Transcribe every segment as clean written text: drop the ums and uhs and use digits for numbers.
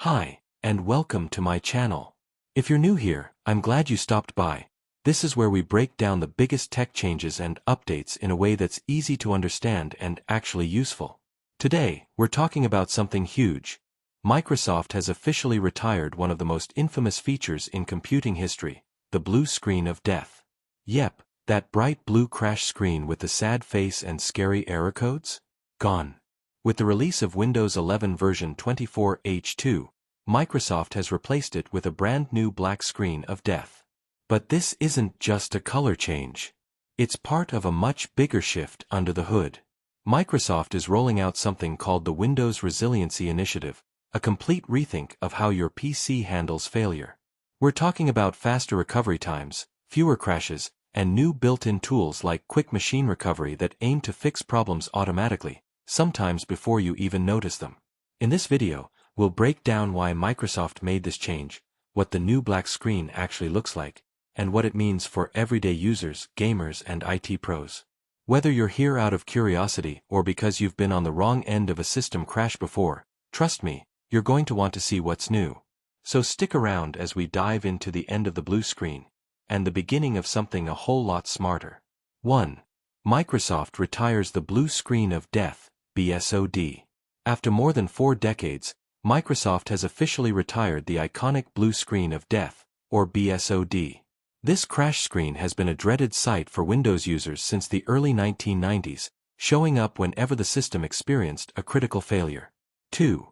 Hi, and welcome to my channel. If you're new here, I'm glad you stopped by. This is where we break down the biggest tech changes and updates in a way that's easy to understand and actually useful. Today, we're talking about something huge. Microsoft has officially retired one of the most infamous features in computing history, the blue screen of death. Yep, that bright blue crash screen with the sad face and scary error codes? Gone. With the release of Windows 11 version 24H2, Microsoft has replaced it with a brand new black screen of death. But this isn't just a color change. It's part of a much bigger shift under the hood. Microsoft is rolling out something called the Windows Resiliency Initiative, a complete rethink of how your PC handles failure. We're talking about faster recovery times, fewer crashes, and new built-in tools like quick machine recovery that aim to fix problems automatically, sometimes before you even notice them. In this video, we'll break down why Microsoft made this change, what the new black screen actually looks like, and what it means for everyday users, gamers, and IT pros. Whether you're here out of curiosity or because you've been on the wrong end of a system crash before, trust me, you're going to want to see what's new. So stick around as we dive into the end of the blue screen, and the beginning of something a whole lot smarter. 1. Microsoft retires the blue screen of death, BSOD. After more than 4 decades, Microsoft has officially retired the iconic blue screen of death, or BSOD. This crash screen has been a dreaded sight for Windows users since the early 1990s, showing up whenever the system experienced a critical failure. 2.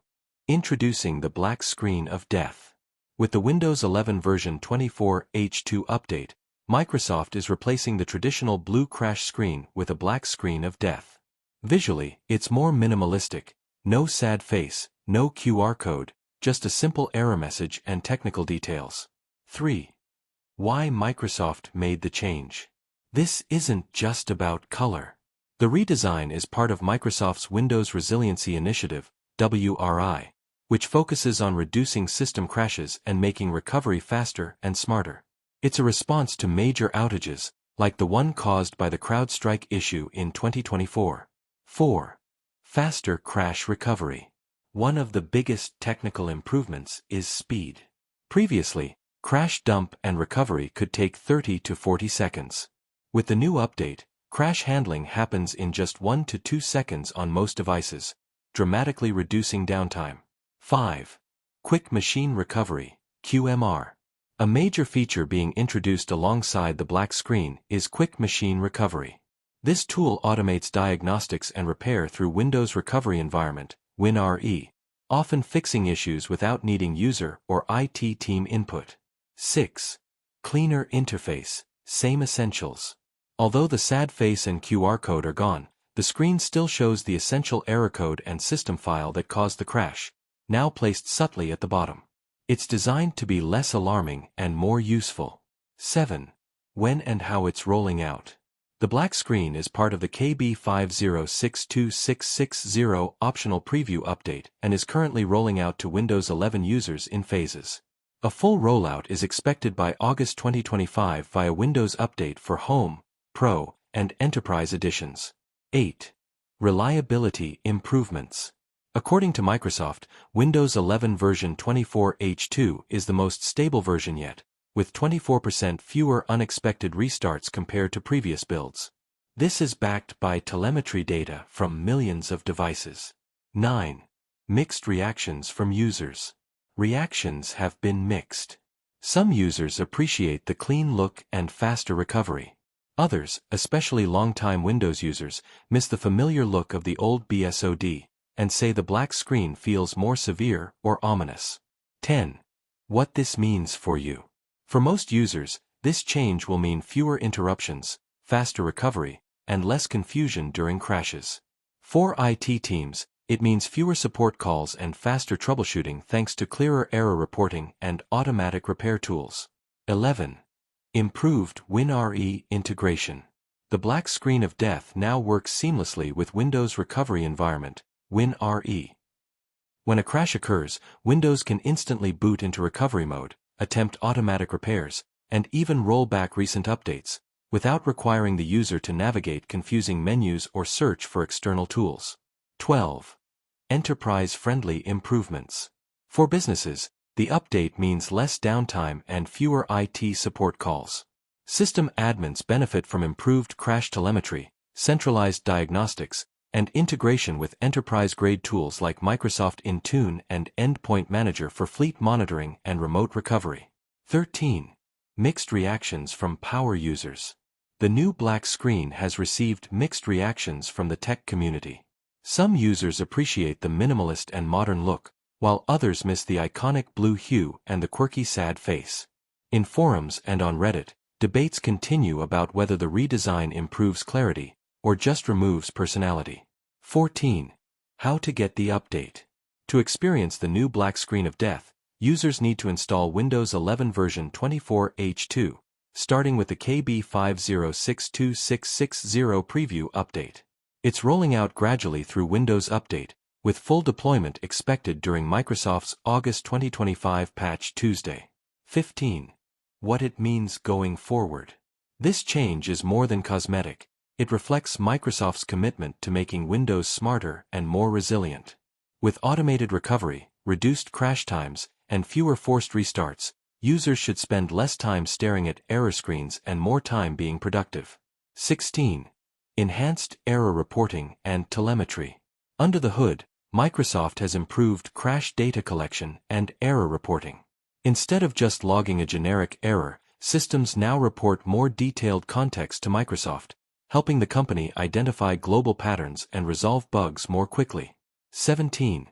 Introducing the black screen of death. With the Windows 11 version 24H2 update, Microsoft is replacing the traditional blue crash screen with a black screen of death. Visually, it's more minimalistic. No sad face, no QR code, just a simple error message and technical details. 3. Why Microsoft made the change. This isn't just about color. The redesign is part of Microsoft's Windows Resiliency Initiative, WRI, which focuses on reducing system crashes and making recovery faster and smarter. It's a response to major outages, like the one caused by the CrowdStrike issue in 2024. 4. Faster crash recovery. One of the biggest technical improvements is speed. Previously, crash dump and recovery could take 30 to 40 seconds. With the new update, crash handling happens in just 1 to 2 seconds on most devices, dramatically reducing downtime. 5. Quick Machine Recovery, QMR. A major feature being introduced alongside the black screen is Quick Machine Recovery. This tool automates diagnostics and repair through Windows Recovery Environment, WinRE, often fixing issues without needing user or IT team input. 6. Cleaner interface, same essentials. Although the sad face and QR code are gone, the screen still shows the essential error code and system file that caused the crash, now placed subtly at the bottom. It's designed to be less alarming and more useful. 7. When and how it's rolling out. The black screen is part of the KB5062660 optional preview update and is currently rolling out to Windows 11 users in phases. A full rollout is expected by August 2025 via Windows Update for Home, Pro, and Enterprise editions. 8. Reliability improvements. According to Microsoft, Windows 11 version 24H2 is the most stable version yet, with 24% fewer unexpected restarts compared to previous builds. This is backed by telemetry data from millions of devices. 9. Mixed reactions from users. Reactions have been mixed. Some users appreciate the clean look and faster recovery. Others, especially long-time Windows users, miss the familiar look of the old BSOD, and say the black screen feels more severe or ominous. 10. What this means for you. For most users, this change will mean fewer interruptions, faster recovery, and less confusion during crashes. For IT teams, it means fewer support calls and faster troubleshooting thanks to clearer error reporting and automatic repair tools. 11. Improved WinRE integration. The black screen of death now works seamlessly with Windows Recovery Environment, WinRE. When a crash occurs, Windows can instantly boot into recovery mode, attempt automatic repairs, and even roll back recent updates, without requiring the user to navigate confusing menus or search for external tools. 12. Enterprise-friendly improvements. For businesses, the update means less downtime and fewer IT support calls. System admins benefit from improved crash telemetry, centralized diagnostics, and integration with enterprise-grade tools like Microsoft Intune and Endpoint Manager for fleet monitoring and remote recovery. 13. Mixed reactions from power users. The new black screen has received mixed reactions from the tech community. Some users appreciate the minimalist and modern look, while others miss the iconic blue hue and the quirky sad face. In forums and on Reddit, debates continue about whether the redesign improves clarity or just removes personality. 14. How to get the update. To experience the new black screen of death, users need to install Windows 11 version 24H2, starting with the KB50626660 preview update. It's rolling out gradually through Windows Update, with full deployment expected during Microsoft's August 2025 patch Tuesday. 15. What it means going forward. This change is more than cosmetic. It reflects Microsoft's commitment to making Windows smarter and more resilient. With automated recovery, reduced crash times, and fewer forced restarts, users should spend less time staring at error screens and more time being productive. 16. Enhanced error reporting and telemetry. Under the hood, Microsoft has improved crash data collection and error reporting. Instead of just logging a generic error, systems now report more detailed context to Microsoft, helping the company identify global patterns and resolve bugs more quickly. 17.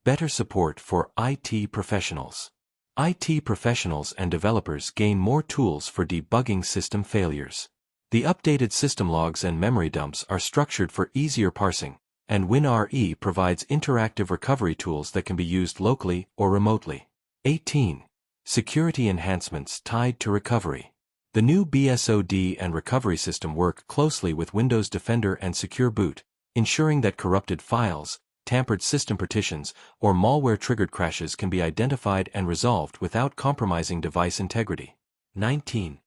Better support for IT professionals. IT professionals and developers gain more tools for debugging system failures. The updated system logs and memory dumps are structured for easier parsing, and WinRE provides interactive recovery tools that can be used locally or remotely. 18. Security enhancements tied to recovery. The new BSOD and recovery system work closely with Windows Defender and Secure Boot, ensuring that corrupted files, tampered system partitions, or malware-triggered crashes can be identified and resolved without compromising device integrity. 19.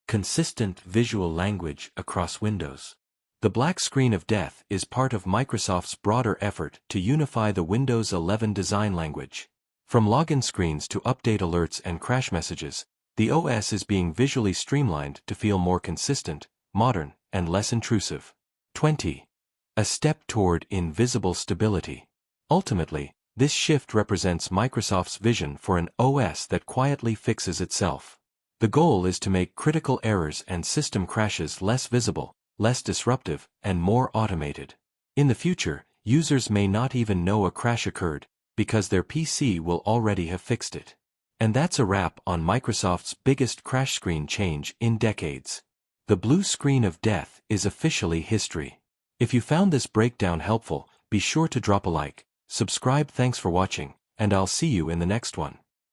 Consistent visual language across Windows. The black screen of death is part of Microsoft's broader effort to unify the Windows 11 design language. From login screens to update alerts and crash messages, the OS is being visually streamlined to feel more consistent, modern, and less intrusive. 20. A step toward invisible stability. Ultimately, this shift represents Microsoft's vision for an OS that quietly fixes itself. The goal is to make critical errors and system crashes less visible, less disruptive, and more automated. In the future, users may not even know a crash occurred, because their PC will already have fixed it. And that's a wrap on Microsoft's biggest crash screen change in decades. The blue screen of death is officially history. If you found this breakdown helpful, be sure to drop a like, subscribe. Thanks for watching, and I'll see you in the next one.